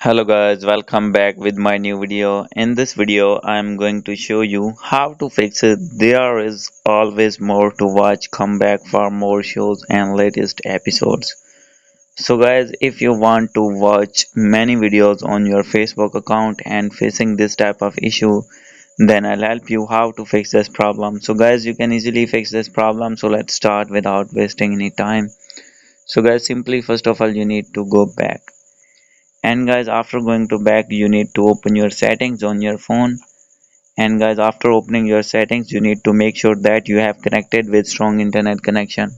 Hello guys, welcome back with my new video. In this video, I am going to show you how to fix it. There is always more to watch. Come back for more shows and latest episodes. So guys, if you want to watch many videos on your Facebook account and facing this type of issue, then I'll help you how to fix this problem. So guys, you can easily fix this problem. So let's start without wasting any time. So guys, simply first of all, you need to go back. And guys, after going to back, you need to open your settings on your phone. And guys, after opening your settings, you need to make sure that you have connected with strong internet connection.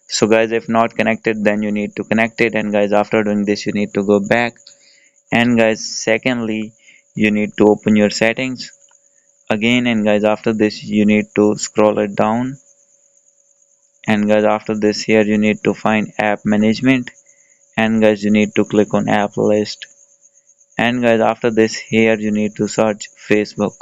So guys, if not connected, then you need to connect it. And guys, after doing this, you need to go back. And guys, secondly, you need to open your settings again. And guys, after this, you need to scroll it down. And guys, after this, here you need to find app management. And guys, you need to click on app list. And guys, after this, here you need to search Facebook.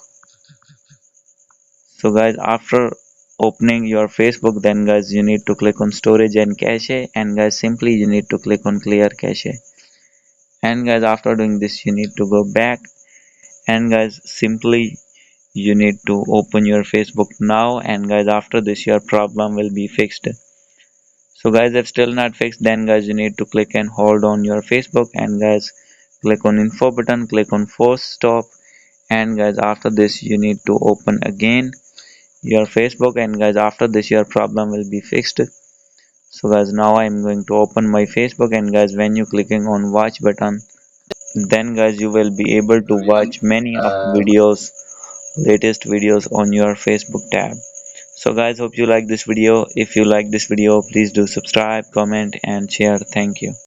So guys, after opening your Facebook, then guys, you need to click on storage and cache. And guys, simply you need to click on clear cache. And guys, after doing this, you need to go back. And guys, simply you need to open your Facebook now. And guys, after this, your problem will be fixed. So guys, if still not fixed, then guys, you need to click and hold on your Facebook. And guys, click on info button, click on force stop. And guys, after this, you need to open again your Facebook. And guys, after this, your problem will be fixed. So guys, now I'm going to open my Facebook. And guys, when you clicking on watch button, then guys, you will be able to watch many of videos, latest videos on your Facebook tab. So guys, hope you like this video. If you like this video, please do subscribe, comment and share. Thank you.